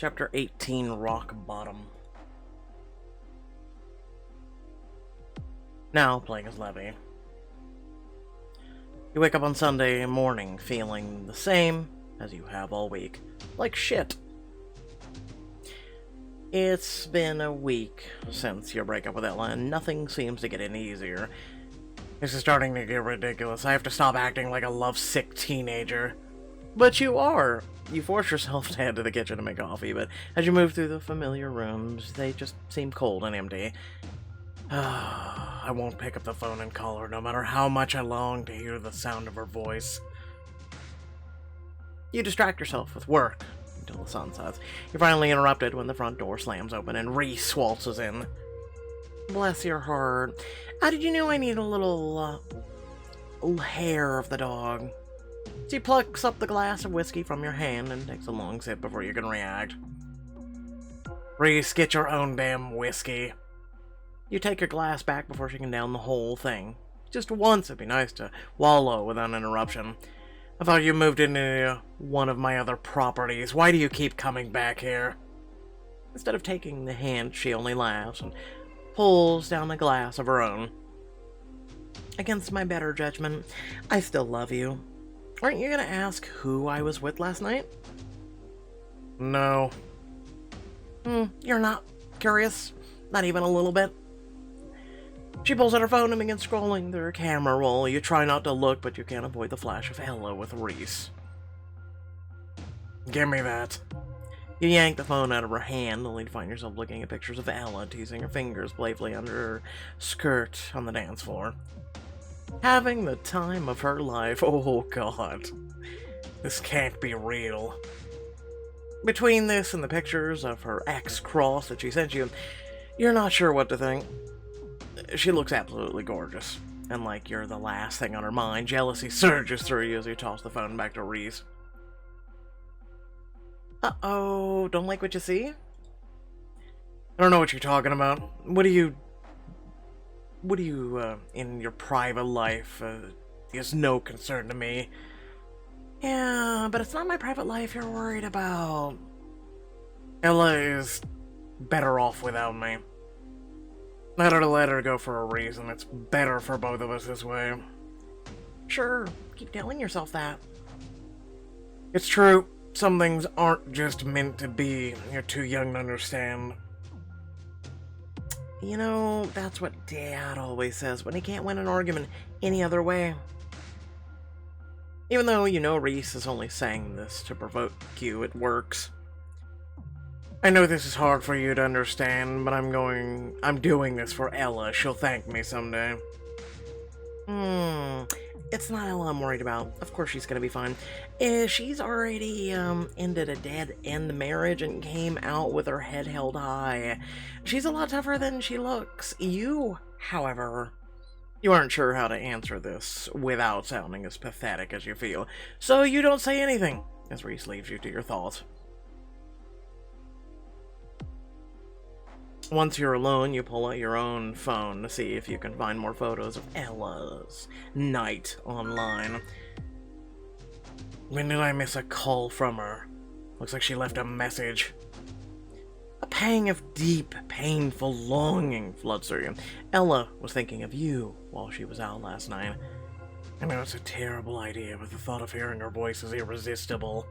Chapter 18, Rock Bottom. Now playing as Levy. You wake up on Sunday morning feeling the same as you have all week. Like shit. It's been a week since your breakup with Ella, and nothing seems to get any easier. This is starting to get ridiculous. I have to stop acting like a lovesick teenager. But you are. You force yourself to head to the kitchen to make coffee, but as you move through the familiar rooms, they just seem cold and empty. I won't pick up the phone and call her, no matter how much I long to hear the sound of her voice. You distract yourself with work until the sun sets. You're finally interrupted when the front door slams open and Reese waltzes in. Bless your heart. How did you know I need a little hair of the dog? She plucks up the glass of whiskey from your hand and takes a long sip before you can react. Reese, get your own damn whiskey. You take your glass back before she can down the whole thing. Just once, it'd be nice to wallow without an interruption. I thought you moved into one of my other properties. Why do you keep coming back here? Instead of taking the hint, she only laughs and pulls down a glass of her own. Against my better judgment, I still love you. Aren't you gonna ask who I was with last night? No. You're not curious? Not even a little bit? She pulls out her phone and begins scrolling through her camera roll. You try not to look, but you can't avoid the flash of Ella with Reese. Give me that. You yank the phone out of her hand, only to find yourself looking at pictures of Ella, teasing her fingers playfully under her skirt on the dance floor. Having the time of her life. Oh god. This can't be real. Between this and the pictures of her ex-cross that she sent you, you're not sure what to think. She looks absolutely gorgeous, and like you're the last thing on her mind, jealousy surges through you as you toss the phone back to Reese. Uh-oh, don't like what you see? I don't know what you're talking about. What do you, in your private life, is no concern to me. Yeah, but it's not my private life you're worried about. Ella is better off without me. Better let her go for a reason. It's better for both of us this way. Sure, keep telling yourself that. It's true. Some things aren't just meant to be. You're too young to understand. You know, that's what Dad always says when he can't win an argument any other way. Even though you know Reese is only saying this to provoke you, it works. I know this is hard for you to understand, but I'm doing this for Ella. She'll thank me someday. It's not Ella I'm worried about. Of course she's gonna be fine. She's already, ended a dead-end marriage and came out with her head held high. She's a lot tougher than she looks. You, however, you aren't sure how to answer this without sounding as pathetic as you feel, so you don't say anything, as Reese leaves you to your thoughts. Once you're alone, you pull out your own phone to see if you can find more photos of Ella's night online. When did I miss a call from her? Looks like she left a message. A pang of deep, painful longing floods through you. Ella was thinking of you while she was out last night. I know it's a terrible idea, but the thought of hearing her voice is irresistible.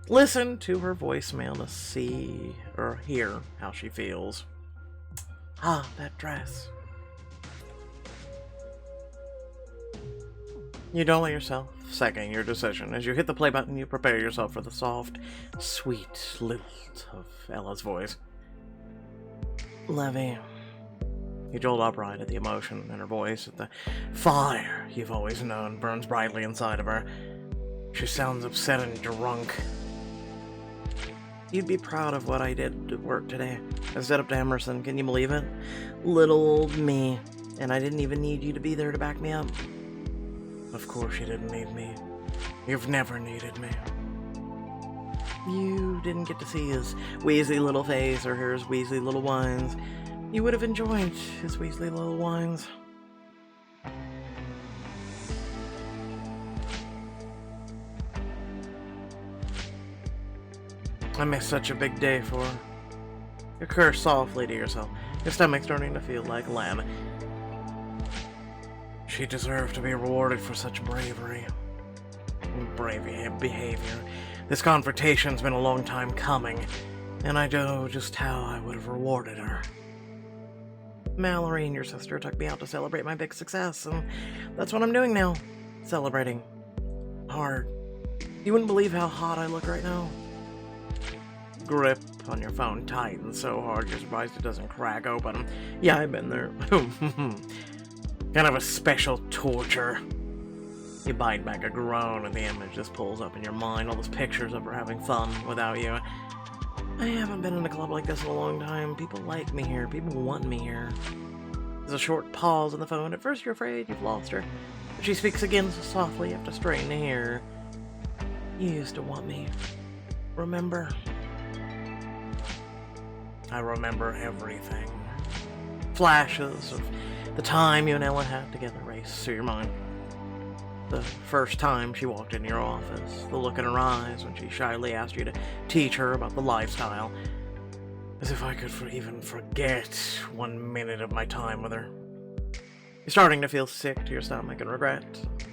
Listen to her voicemail to see or hear how she feels. Ah, that dress. You don't let yourself second your decision. As you hit the play button, you prepare yourself for the soft, sweet lilt of Ella's voice. Levy. You jolt upright at the emotion in her voice, at the fire you've always known burns brightly inside of her. She sounds upset and drunk. You'd be proud of what I did at work today. I stood up to Emerson, can you believe it? Little old me. And I didn't even need you to be there to back me up. Of course you didn't need me. You've never needed me. You didn't get to see his wheezy little face or hear his wheezy little whines. You would have enjoyed his wheezy little whines. I missed such a big day for her. You curse softly to yourself. Your stomach's starting to feel like lead. She deserved to be rewarded for such bravery. Brave behavior. This confrontation's been a long time coming, and I know just how I would have rewarded her. Mallory and your sister took me out to celebrate my big success, and that's what I'm doing now. Celebrating. Hard. You wouldn't believe how hot I look right now. Grip on your phone tightens so hard you're surprised it doesn't crack open. Yeah, I've been there. Kind of a special torture. You bite back a groan and the image just pulls up in your mind, all those pictures of her having fun without you. I haven't been in a club like this in a long time. People like me here. People want me here. There's a short pause on the phone. At first you're afraid you've lost her. But she speaks again so softly you have to strain to hear her. You used to want me. Remember? I remember everything. Flashes of the time you and Ella had together race through your mind. The first time she walked into your office, the look in her eyes when she shyly asked you to teach her about the lifestyle. As if I could even forget 1 minute of my time with her. You're starting to feel sick to your stomach and regret,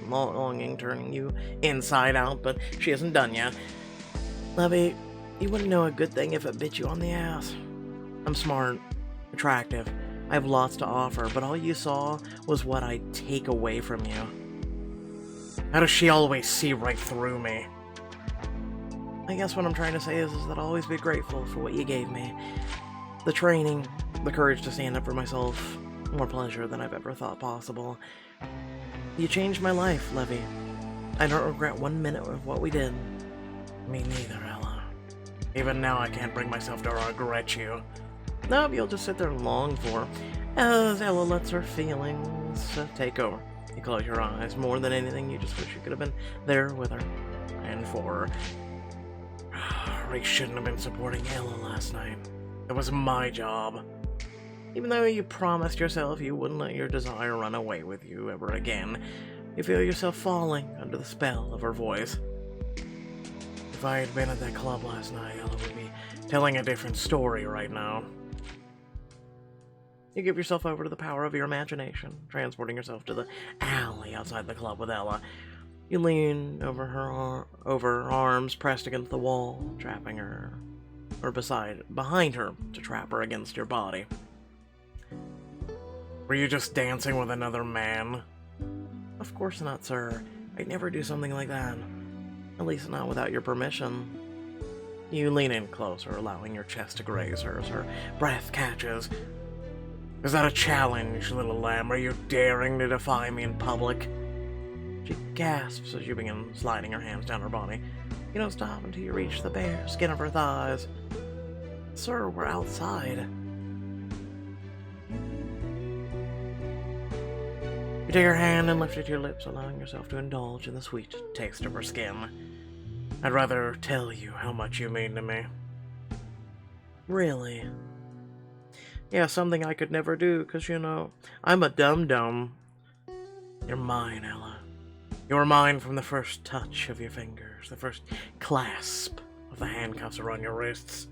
longing turning you inside out, but she isn't done yet. Levy, you wouldn't know a good thing if it bit you on the ass. I'm smart, attractive, I have lots to offer, but all you saw was what I take away from you. How does she always see right through me? I guess what I'm trying to say is that I'll always be grateful for what you gave me. The training, the courage to stand up for myself, more pleasure than I've ever thought possible. You changed my life, Levy. I don't regret 1 minute of what we did. Me neither, Ella. Even now I can't bring myself to regret you. Nope, you'll just sit there and long for, as Ella lets her feelings take over. You close your eyes. More than anything, you just wish you could have been there with her. And for her. Rick shouldn't have been supporting Ella last night. It was my job. Even though you promised yourself you wouldn't let your desire run away with you ever again, you feel yourself falling under the spell of her voice. If I had been at that club last night, Ella would be telling a different story right now. You give yourself over to the power of your imagination, transporting yourself to the alley outside the club with Ella. You lean over her arms pressed against the wall, trapping her, or behind her to trap her against your body. Were you just dancing with another man? Of course not, sir. I'd never do something like that. At least not without your permission. You lean in closer, allowing your chest to graze hers. Her breath catches. Is that a challenge, little lamb? Are you daring to defy me in public? She gasps as you begin sliding her hands down her body. You don't stop until you reach the bare skin of her thighs. Sir, we're outside. You take her hand and lift it to your lips, allowing yourself to indulge in the sweet taste of her skin. I'd rather tell you how much you mean to me. Really? Yeah, something I could never do, because, you know, I'm a dum-dum. You're mine, Ella. You're mine from the first touch of your fingers, the first clasp of the handcuffs around your wrists.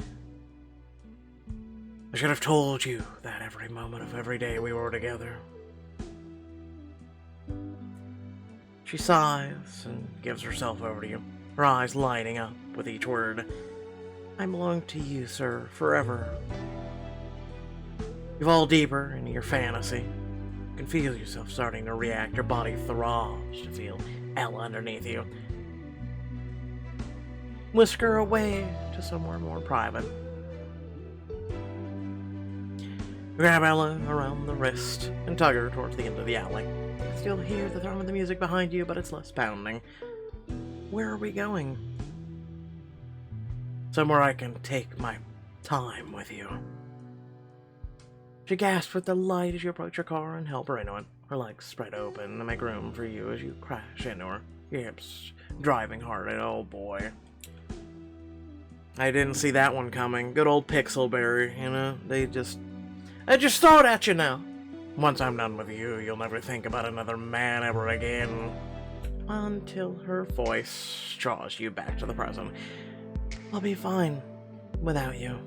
I should have told you that every moment of every day we were together. She sighs and gives herself over to you, her eyes lighting up with each word. I belong to you, sir, forever. You fall deeper into your fantasy. You can feel yourself starting to react. Your body throbs to feel Ella underneath you. Whisk her away to somewhere more private. You grab Ella around the wrist and tug her towards the end of the alley. You can still hear the thrum of the music behind you, but it's less pounding. Where are we going? Somewhere I can take my time with you. She gasps with delight as you approach your car and help her into it. Her legs spread open to make room for you as you crash into her. Your hips driving hard, and oh boy. I didn't see that one coming. Good old Pixelberry, you know? I just throw it at you now. Once I'm done with you, you'll never think about another man ever again. Until her voice draws you back to the present. I'll be fine. without you.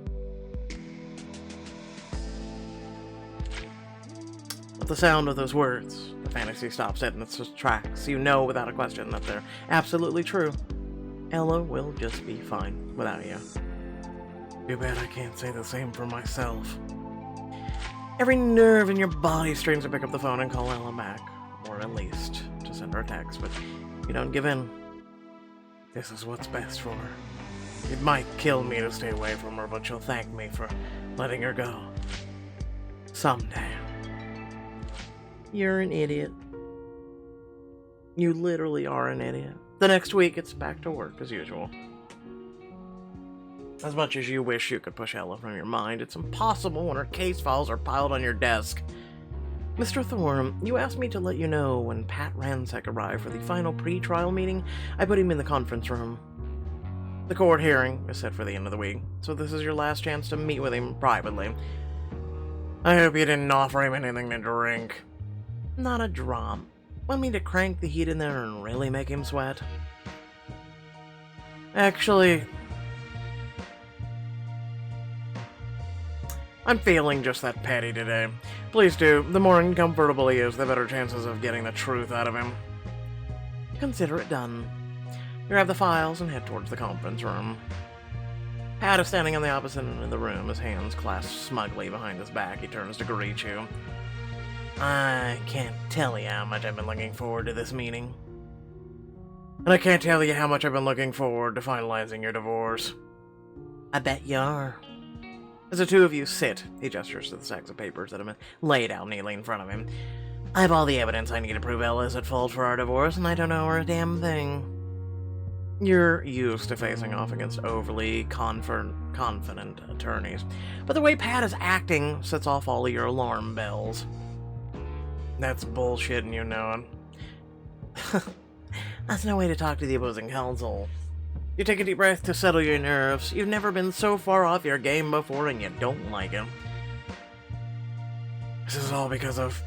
With the sound of those words, the fantasy stops dead in its tracks. You know without a question that they're absolutely true. Ella will just be fine without you. Too bad I can't say the same for myself. Every nerve in your body strains to pick up the phone and call Ella back, or at least to send her a text, but you don't give in. This is what's best for her. It might kill me to stay away from her, but she'll thank me for letting her go. Someday. You're an idiot. You literally are an idiot. The next week, it's back to work as usual. As much as you wish you could push Ella from your mind, it's impossible when her case files are piled on your desk. Mr. Thorne, you asked me to let you know when Pat Ransack arrived for the final pre-trial meeting. I put him in the conference room. The court hearing is set for the end of the week, so this is your last chance to meet with him privately. I hope you didn't offer him anything to drink. Not a drop. Want me to crank the heat in there and really make him sweat? Actually, I'm feeling just that petty today. Please do. The more uncomfortable he is, the better chances of getting the truth out of him. Consider it done. Grab the files and head towards the conference room. Pat is standing on the opposite end of the room, his hands clasped smugly behind his back. He turns to greet you. I can't tell you how much I've been looking forward to this meeting. And I can't tell you how much I've been looking forward to finalizing your divorce. I bet you are. As the two of you sit, he gestures to the stacks of papers that have been laid out neatly in front of him. I have all the evidence I need to prove Ella is at fault for our divorce, and I don't know her a damn thing. You're used to facing off against overly confident attorneys, but the way Pat is acting sets off all of your alarm bells. That's bullshit and you know it. That's no way to talk to the opposing counsel. You take a deep breath to settle your nerves. You've never been so far off your game before and you don't like it. This is all because of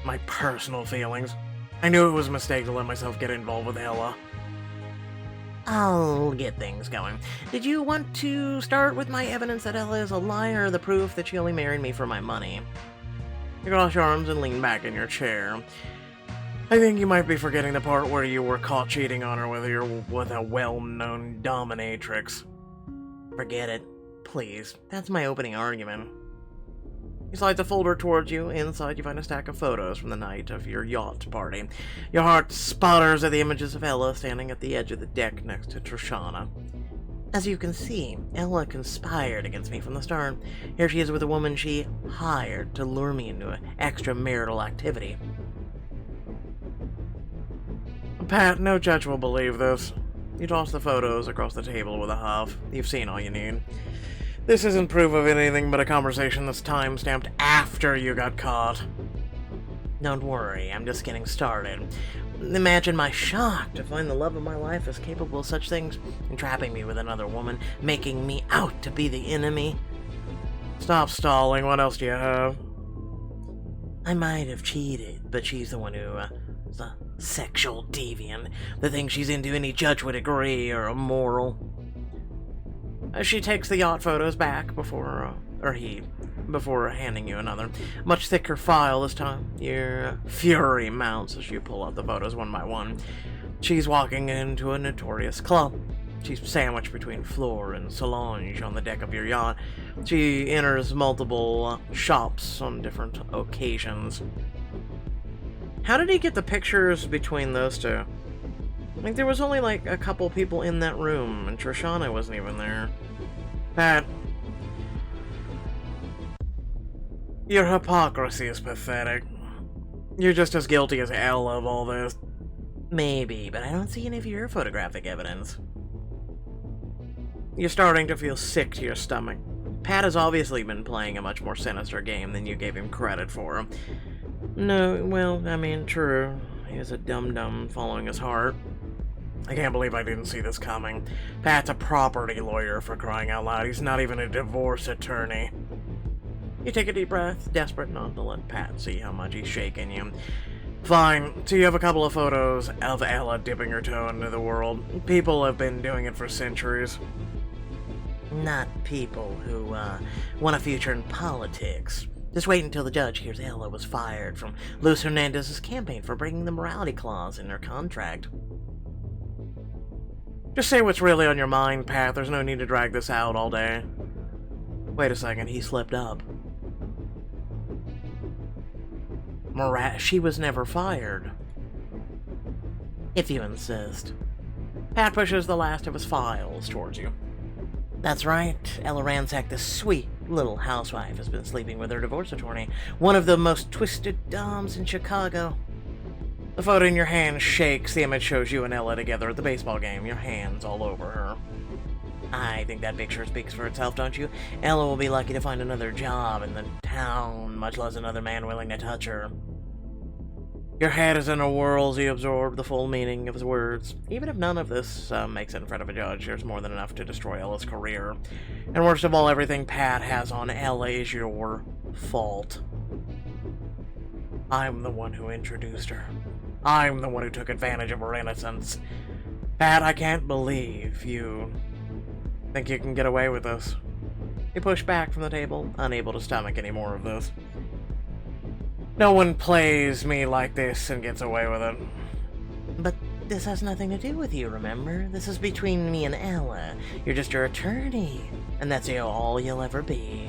my personal feelings. I knew it was a mistake to let myself get involved with Ella. I'll get things going. Did you want to start with my evidence that Ella is a liar or the proof that she only married me for my money? You cross your arms and lean back in your chair. I think you might be forgetting the part where you were caught cheating on her with a well-known dominatrix. Forget it. Please. That's my opening argument. He slides a folder towards you. Inside, you find a stack of photos from the night of your yacht party. Your heart sputters at the images of Ella standing at the edge of the deck next to Trishana. As you can see, Ella conspired against me from the start. Here she is with a woman she hired to lure me into extramarital activity. Pat, no judge will believe this. You toss the photos across the table with a huff. You've seen all you need. This isn't proof of anything but a conversation that's time-stamped after you got caught. Don't worry, I'm just getting started. Imagine my shock to find the love of my life is capable of such things, entrapping me with another woman, making me out to be the enemy. Stop stalling, what else do you have? I might have cheated, but she's the one who, is a sexual deviant. The things she's into, any judge would agree, are immoral. She takes the yacht photos back before handing you another, much thicker file this time. Your fury mounts as you pull out the photos one by one. She's walking into a notorious club. She's sandwiched between Floor and Solange on the deck of your yacht. She enters multiple shops on different occasions. How did he get the pictures between those two? Like, there was only like a couple people in that room, and Trishana wasn't even there. Pat, your hypocrisy is pathetic. You're just as guilty as Ella of all this. Maybe, but I don't see any of your photographic evidence. You're starting to feel sick to your stomach. Pat has obviously been playing a much more sinister game than you gave him credit for. No, well, I mean, true. He is a dum-dum following his heart. I can't believe I didn't see this coming. Pat's a property lawyer, for crying out loud. He's not even a divorce attorney. You take a deep breath, desperate not to let Pat see how much he's shaking you. Fine, so you have a couple of photos of Ella dipping her toe into the world. People have been doing it for centuries. Not people who, want a future in politics. Just wait until the judge hears Ella was fired from Luis Hernandez's campaign for breaking the morality clause in her contract. Just say what's really on your mind, Pat. There's no need to drag this out all day. Wait a second, he slipped up. She was never fired. If you insist. Pat pushes the last of his files towards you. That's right, Ella Ransack, the sweet little housewife, has been sleeping with her divorce attorney, one of the most twisted doms in Chicago. The photo in your hand shakes. The image shows you and Ella together at the baseball game, your hands all over her. I think that picture speaks for itself, don't you? Ella will be lucky to find another job in the town, much less another man willing to touch her. Your head is in a whirl as you absorb the full meaning of his words. Even if none of this makes it in front of a judge, there's more than enough to destroy Ella's career. And worst of all, everything Pat has on Ella is your fault. I'm the one who introduced her. I'm the one who took advantage of her innocence. Pat, I can't believe you think you can get away with this. You push back from the table, unable to stomach any more of this. No one plays me like this and gets away with it. But this has nothing to do with you, remember? This is between me and Ella. You're just her attorney, and that's all you'll ever be.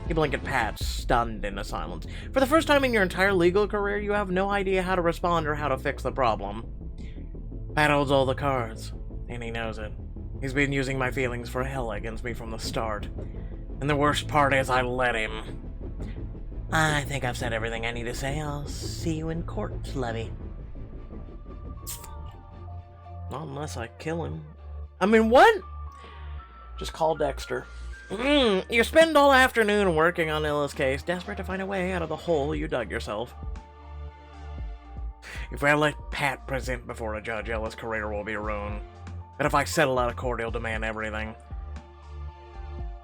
You blink at Pat, stunned into silence. For the first time in your entire legal career, you have no idea how to respond or how to fix the problem. Pat holds all the cards, and he knows it. He's been using my feelings for hell against me from the start. And the worst part is I let him. I think I've said everything I need to say. I'll see you in court, Levy. Not unless I kill him. I mean, what? Just call Dexter. You spend all afternoon working on Ella's case, desperate to find a way out of the hole you dug yourself. If I let Pat present before a judge, Ella's career will be ruined. But if I settle out of court, he'll demand everything.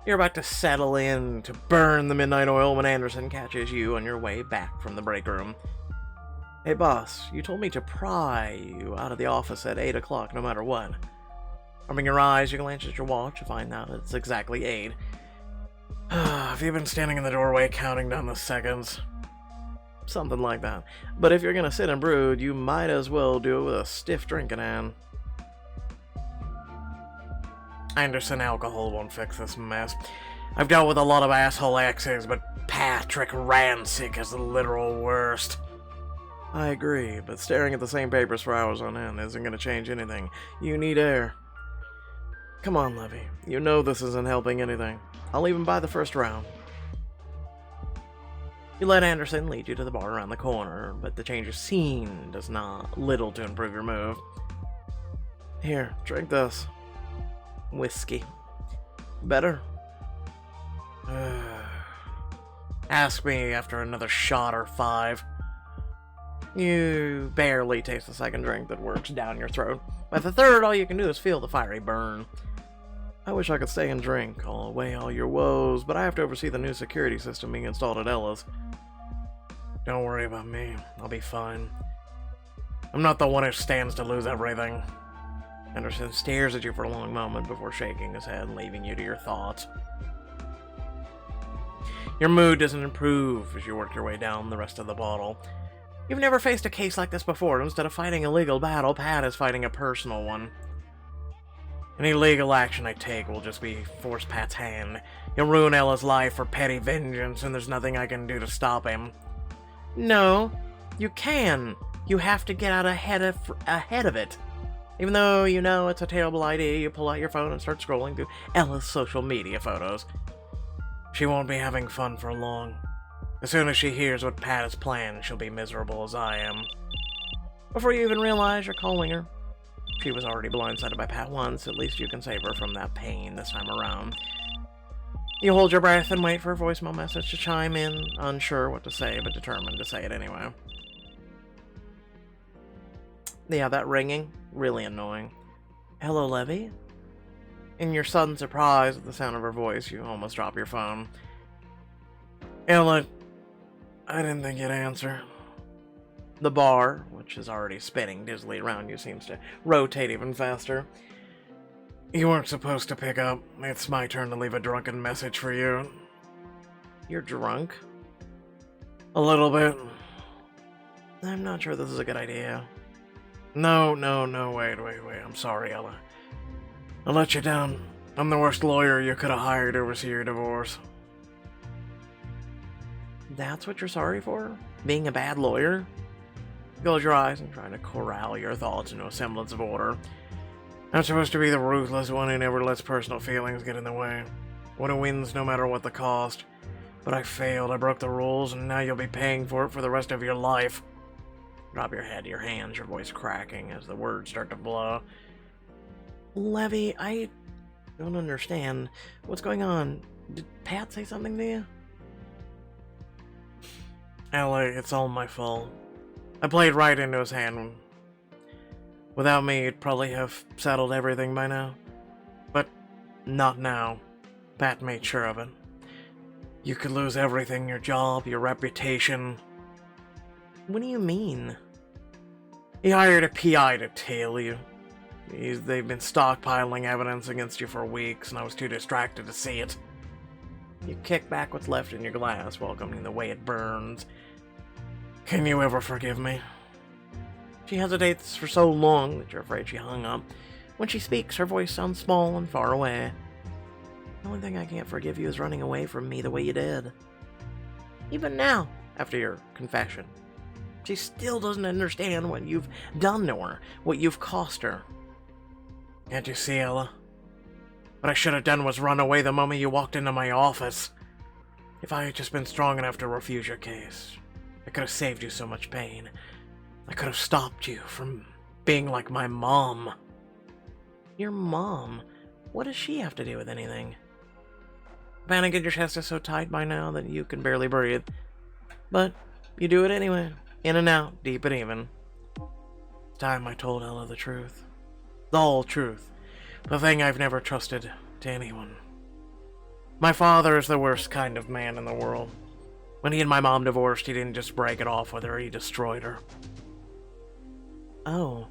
You're about to settle in to burn the midnight oil when Anderson catches you on your way back from the break room. Hey boss, you told me to pry you out of the office at 8 o'clock no matter what. Rubbing your eyes, you glance at your watch to find out it's exactly 8. Have you been standing in the doorway counting down the seconds? Something like that. But if you're gonna sit and brood, you might as well do it with a stiff drink in hand. Anderson alcohol won't fix this mess. I've dealt with a lot of asshole exes, but Patrick Rancic is the literal worst. I agree, but staring at the same papers for hours on end isn't going to change anything. You need air. Come on, Levy. You know this isn't helping anything. I'll even buy the first round. You let Anderson lead you to the bar around the corner, but the change of scene does little to improve your mood. Here, drink this. Whiskey. Better? Ask me after another shot or 5. You barely taste the second drink that works down your throat. By the third, all you can do is feel the fiery burn. I wish I could stay and drink, away all your woes, but I have to oversee the new security system being installed at Ella's. Don't worry about me. I'll be fine. I'm not the one who stands to lose everything. Anderson stares at you for a long moment before shaking his head, leaving you to your thoughts. Your mood doesn't improve as you work your way down the rest of the bottle. You've never faced a case like this before. Instead of fighting a legal battle, Pat is fighting a personal one. Any legal action I take will just be force Pat's hand. He'll ruin Ella's life for petty vengeance, and there's nothing I can do to stop him. No, you can. You have to get out ahead of it. Even though you know it's a terrible idea, you pull out your phone and start scrolling through Ella's social media photos. She won't be having fun for long. As soon as she hears what Pat has planned, she'll be miserable as I am. Before you even realize you're calling her, she was already blindsided by Pat once. At least you can save her from that pain this time around. You hold your breath and wait for a voicemail message to chime in, unsure what to say, but determined to say it anyway. Yeah, that ringing, really annoying. Hello, Levy? In your sudden surprise at the sound of her voice, you almost drop your phone. Ella, I didn't think you'd answer. The bar, which is already spinning dizzily around you, seems to rotate even faster. You weren't supposed to pick up. It's my turn to leave a drunken message for you. You're drunk? A little bit. I'm not sure this is a good idea. No, wait. I'm sorry, Ella. I let you down. I'm the worst lawyer you could have hired to oversee your divorce. That's what you're sorry for? Being a bad lawyer? Close your eyes and try to corral your thoughts into a semblance of order. I'm supposed to be the ruthless one who never lets personal feelings get in the way. One who wins no matter what the cost. But I failed, I broke the rules, and now you'll be paying for it for the rest of your life. Drop your head to your hands, your voice cracking as the words start to blow. Levy, I don't understand. What's going on? Did Pat say something to you? Ellie, it's all my fault. I played right into his hand. Without me, he'd probably have settled everything by now. But not now. Pat made sure of it. You could lose everything, your job, your reputation. What do you mean? He hired a PI to tail you. They've been stockpiling evidence against you for weeks, and I was too distracted to see it. You kick back what's left in your glass, welcoming the way it burns. Can you ever forgive me? She hesitates for so long that you're afraid she hung up. When she speaks, her voice sounds small and far away. The only thing I can't forgive you is running away from me the way you did. Even now, after your confession. She still doesn't understand what you've done to her, what you've cost her. Can't you see, Ella? What I should have done was run away the moment you walked into my office. If I had just been strong enough to refuse your case, I could have saved you so much pain. I could have stopped you from being like my mom. Your mom? What does she have to do with anything? Panic in your chest is so tight by now that you can barely breathe. But you do it anyway. In and out, deep and even. It's time I told Ella the truth. The whole truth. The thing I've never trusted to anyone. My father is the worst kind of man in the world. When he and my mom divorced, he didn't just break it off with her, he destroyed her. Oh.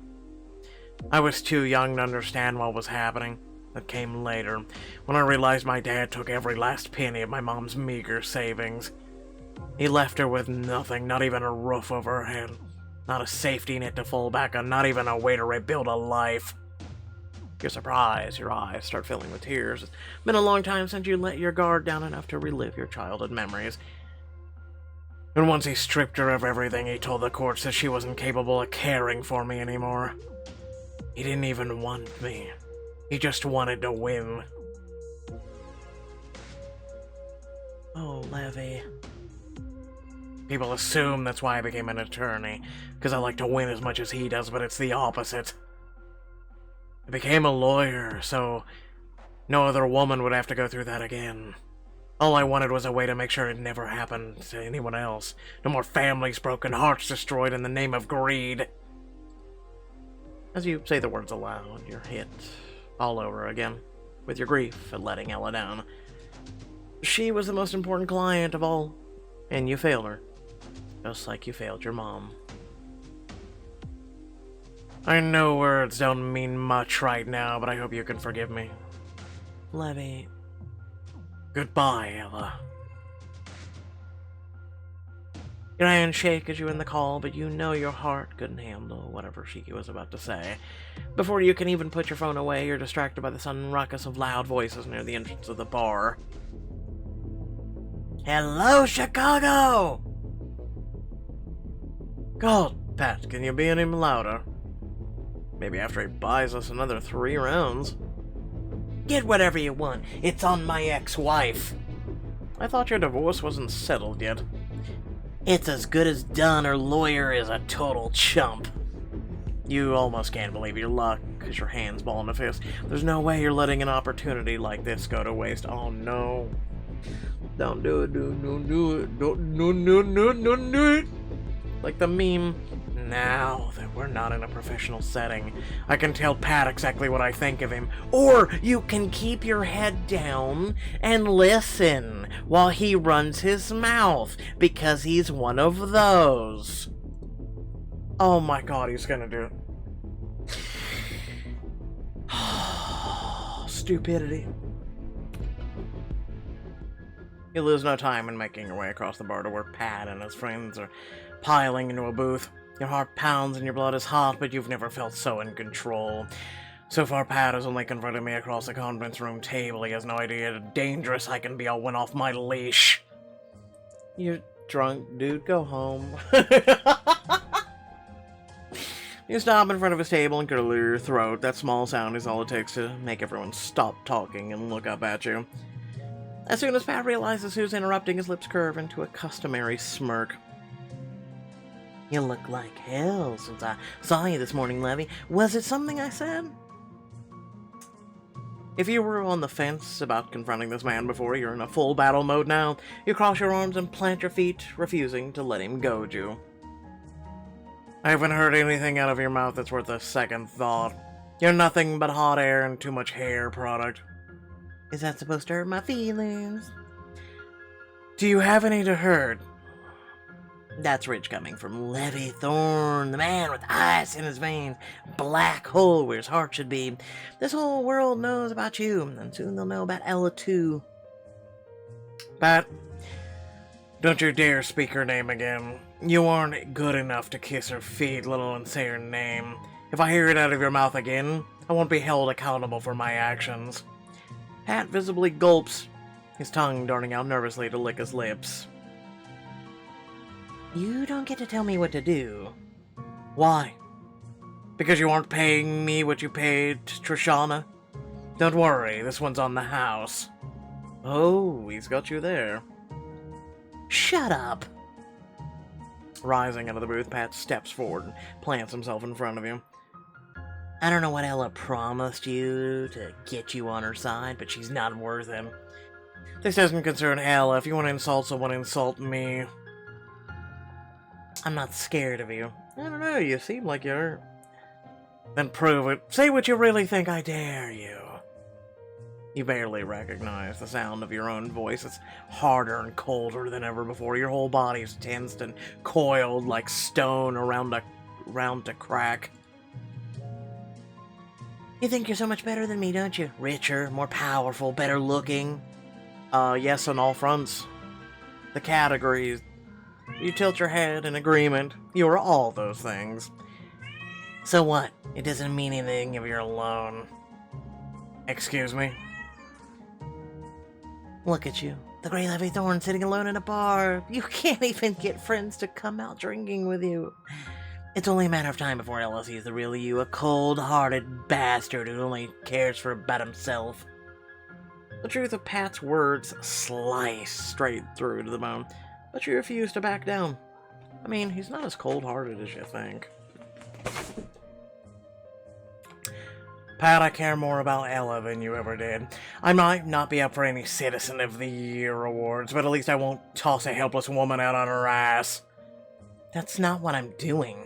I was too young to understand what was happening. That came later, when I realized my dad took every last penny of my mom's meager savings. He left her with nothing, not even a roof over her head. Not a safety net to fall back on, not even a way to rebuild a life. You're surprised, your eyes start filling with tears. It's been a long time since you let your guard down enough to relive your childhood memories. And once he stripped her of everything, he told the courts that she wasn't capable of caring for me anymore. He didn't even want me. He just wanted to win. Oh, Levy. People assume that's why I became an attorney, because I like to win as much as he does, but it's the opposite. I became a lawyer, so no other woman would have to go through that again. All I wanted was a way to make sure it never happened to anyone else. No more families broken, hearts destroyed in the name of greed. As you say the words aloud, you're hit all over again with your grief at letting Ella down. She was the most important client of all, and you failed her, just like you failed your mom. I know words don't mean much right now, but I hope you can forgive me. Levy. Goodbye, Ella. Your hands shake as you end the call, but you know your heart couldn't handle whatever she was about to say. Before you can even put your phone away, you're distracted by the sudden ruckus of loud voices near the entrance of the bar. Hello, Chicago! God, Pat, can you be any louder? Maybe after he buys us another 3 rounds. Get whatever you want. It's on my ex-wife. I thought your divorce wasn't settled yet. It's as good as done. Her lawyer is a total chump. You almost can't believe your luck, because your hand's ball in a fist. There's no way you're letting an opportunity like this go to waste. Oh no. Don't do it, don't do it, don't do it. Like the meme. Now that we're not in a professional setting, I can tell Pat exactly what I think of him. Or you can keep your head down and listen while he runs his mouth, because he's one of those. Oh my god, he's gonna do it. stupidity. You lose no time in making your way across the bar to where Pat and his friends are piling into a booth. Your heart pounds and your blood is hot, but you've never felt so in control. So far, Pat has only confronted me across the conference room table. He has no idea how dangerous I can be. I'll win off my leash. You're drunk, dude. Go home. You stop in front of his table and clear your throat. That small sound is all it takes to make everyone stop talking and look up at you. As soon as Pat realizes who's interrupting, his lips curve into a customary smirk. You look like hell since I saw you this morning, Levy. Was it something I said? If you were on the fence about confronting this man before, you're in a full battle mode now. You cross your arms and plant your feet, refusing to let him goad you. I haven't heard anything out of your mouth that's worth a second thought. You're nothing but hot air and too much hair product. Is that supposed to hurt my feelings? Do you have any to hurt? That's rich coming from Levy Thorne, the man with ice in his veins, black hole where his heart should be. This whole world knows about you, and soon they'll know about Ella too. Pat, don't you dare speak her name again. You aren't good enough to kiss her feet, let alone say her name. If I hear it out of your mouth again, I won't be held accountable for my actions. Pat visibly gulps, his tongue darting out nervously to lick his lips. You don't get to tell me what to do. Why? Because you aren't paying me what you paid Trishana? Don't worry, this one's on the house. Oh, he's got you there. Shut up! Rising out of the booth, Pat steps forward and plants himself in front of you. I don't know what Ella promised you to get you on her side, but she's not worth it. This doesn't concern Ella. If you want to insult someone, insult me. I'm not scared of you. I don't know, you seem like you're... Then prove it. Say what you really think, I dare you. You barely recognize the sound of your own voice. It's harder and colder than ever before. Your whole body is tensed and coiled like stone around to crack. You think you're so much better than me, don't you? Richer, more powerful, better looking. Yes, on all fronts. The categories. You tilt your head in agreement. You are all those things. So what? It doesn't mean anything if you're alone. Excuse me? Look at you. The Grey Levy Thorne sitting alone in a bar. You can't even get friends to come out drinking with you. It's only a matter of time before Ella sees the real you, a cold-hearted bastard who only cares for about himself. The truth of Pat's words slice straight through to the bone, but you refuse to back down. I mean, he's not as cold-hearted as you think. Pat, I care more about Ella than you ever did. I might not be up for any Citizen of the Year awards, but at least I won't toss a helpless woman out on her ass. That's not what I'm doing.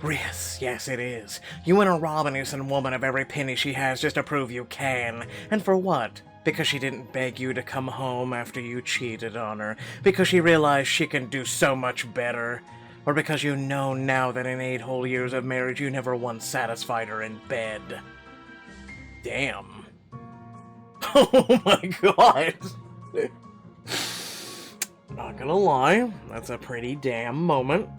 Yes, it is. You want to rob an innocent woman of every penny she has just to prove you can. And for what? Because she didn't beg you to come home after you cheated on her. Because she realized she can do so much better. Or because you know now that in 8 whole years of marriage you never once satisfied her in bed. Damn. Oh my god. Not gonna lie, that's a pretty damn moment.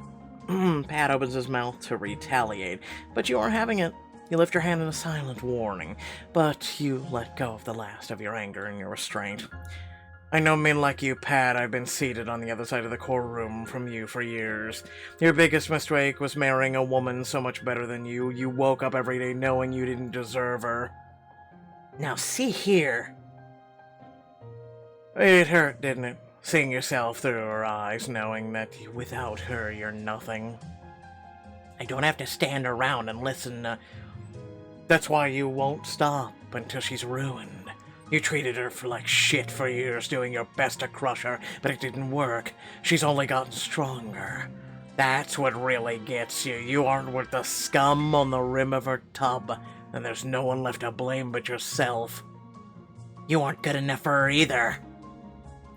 Pat opens his mouth to retaliate, but you are having it. You lift your hand in a silent warning, but you let go of the last of your anger and your restraint. I know men like you, Pat. I've been seated on the other side of the courtroom from you for years. Your biggest mistake was marrying a woman so much better than you. You woke up every day knowing you didn't deserve her. Now see here. It hurt, didn't it? Seeing yourself through her eyes, knowing that without her, you're nothing. I don't have to stand around and listen. That's why you won't stop until she's ruined. You treated her like shit for years, doing your best to crush her, but it didn't work. She's only gotten stronger. That's what really gets you. You aren't worth the scum on the rim of her tub, and there's no one left to blame but yourself. You aren't good enough for her either.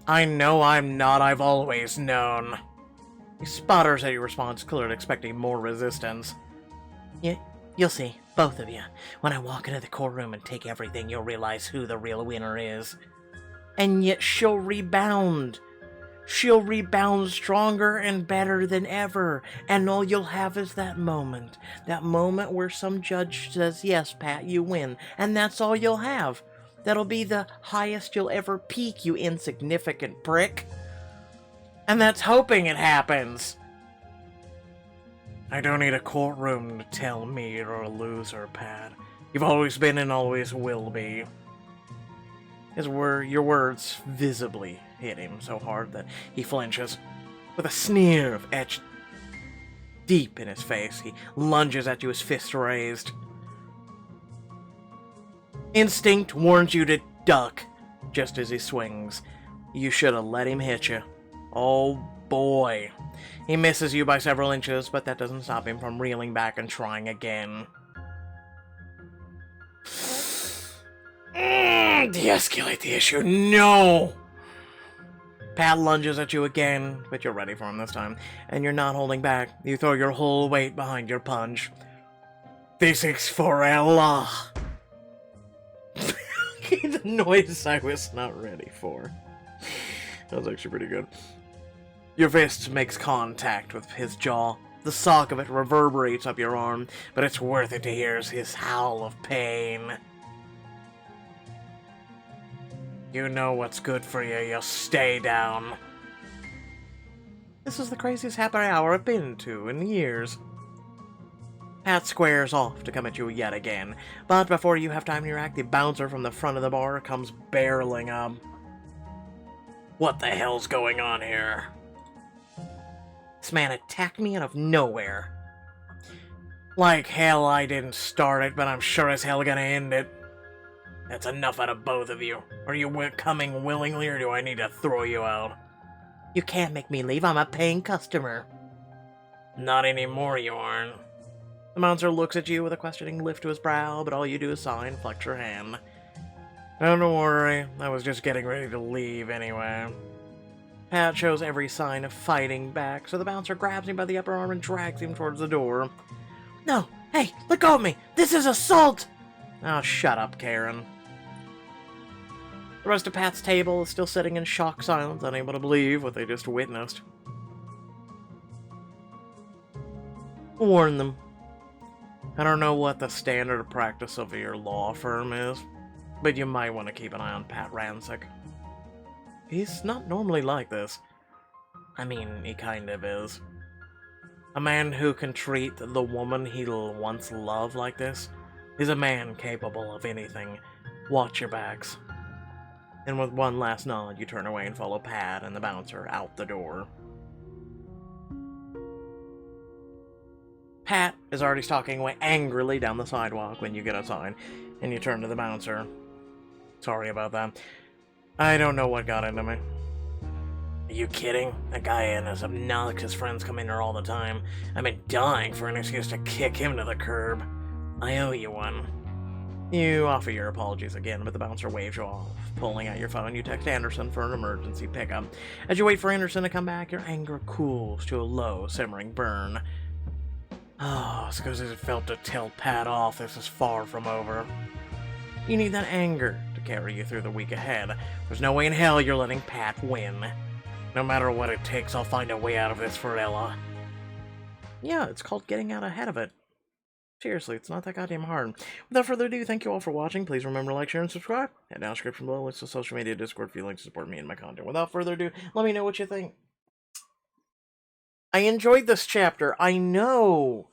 I know I'm not. I've always known. He sputters at your response, clearly expecting more resistance. You'll see, both of you. When I walk into the courtroom and take everything, you'll realize who the real winner is. And yet she'll rebound. She'll rebound stronger and better than ever. And all you'll have is that moment. That moment where some judge says, yes, Pat, you win. And that's all you'll have. That'll be the highest you'll ever peak, you insignificant prick. And that's hoping it happens. I don't need a courtroom to tell me you're a loser, Pat. You've always been and always will be. Your words visibly hit him so hard that he flinches. With a sneer etched deep in his face, he lunges at you, his fist raised. Instinct warns you to duck just as he swings. You should have let him hit you. Oh boy. He misses you by several inches, but that doesn't stop him from reeling back and trying again. De-escalate the issue. No! Pat lunges at you again, but you're ready for him this time, and you're not holding back. You throw your whole weight behind your punch. This is for Ella. The noise I was not ready for. That was actually pretty good. Your fist makes contact with his jaw. The sock of it reverberates up your arm, but it's worth it to hear his howl of pain. You know what's good for you, you'll stay down. This is the craziest happy hour I've been to in years. Pat squares off to come at you yet again, but before you have time to react, the bouncer from the front of the bar comes barreling up. What the hell's going on here? This man attacked me out of nowhere. Like hell I didn't start it, but I'm sure as hell gonna end it. That's enough out of both of you. Are you coming willingly, or do I need to throw you out? You can't make me leave, I'm a paying customer. Not anymore, you aren't. The bouncer looks at you with a questioning lift to his brow, but all you do is sigh and flex your hand. Don't worry, I was just getting ready to leave anyway. Pat shows every sign of fighting back, so the bouncer grabs him by the upper arm and drags him towards the door. No! Hey, let go of me! This is assault! Oh, shut up, Karen. The rest of Pat's table is still sitting in shocked silence, unable to believe what they just witnessed. Warn them. I don't know what the standard practice of your law firm is, but you might want to keep an eye on Pat Rancic. He's not normally like this. I mean, he kind of is. A man who can treat the woman he once loved like this is a man capable of anything. Watch your backs. And with one last nod, you turn away and follow Pat and the bouncer out the door. Pat is already stalking away angrily down the sidewalk when you get outside, and you turn to the bouncer. Sorry about that. I don't know what got into me. Are you kidding? That guy and his obnoxious friends come in here all the time. I've been dying for an excuse to kick him to the curb. I owe you one. You offer your apologies again, but the bouncer waves you off. Pulling out your phone, you text Anderson for an emergency pickup. As you wait for Anderson to come back, your anger cools to a low, simmering burn. Oh, it's because it felt to tell Pat off this is far from over. You need that anger to carry you through the week ahead. There's no way in hell you're letting Pat win. No matter what it takes, I'll find a way out of this for Ella. Yeah, it's called getting out ahead of it. Seriously, it's not that goddamn hard. Without further ado, thank you all for watching. Please remember to like, share, and subscribe. Head down in the description below, links to social media, Discord, if you'd like to support me and my content. Without further ado, let me know what you think. I enjoyed this chapter. I know.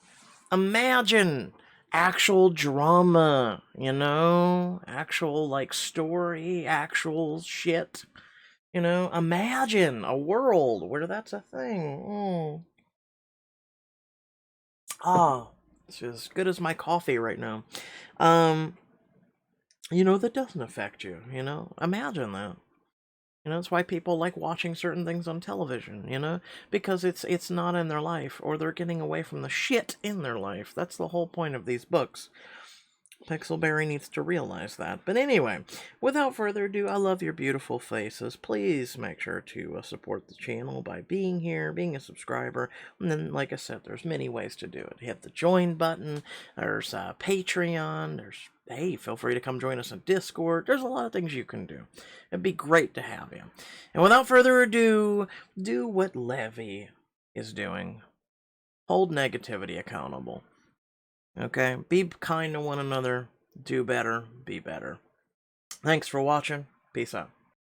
Imagine actual drama, you know? Actual, like, story, actual shit. You know? Imagine a world where that's a thing. It's as good as my coffee right now. You know, that doesn't affect you, you know? Imagine that. You know, that's why people like watching certain things on television, you know? Because it's not in their life, or they're getting away from the shit in their life. That's the whole point of these books. Pixelberry needs to realize that. But anyway, without further ado, I love your beautiful faces. Please make sure to support the channel by being here, being a subscriber. And then, like I said, there's many ways to do it. Hit the join button. There's Patreon. Hey, feel free to come join us on Discord. There's a lot of things you can do. It'd be great to have you. And without further ado, do what Levy is doing. Hold negativity accountable. Okay? Be kind to one another. Do better. Be better. Thanks for watching. Peace out.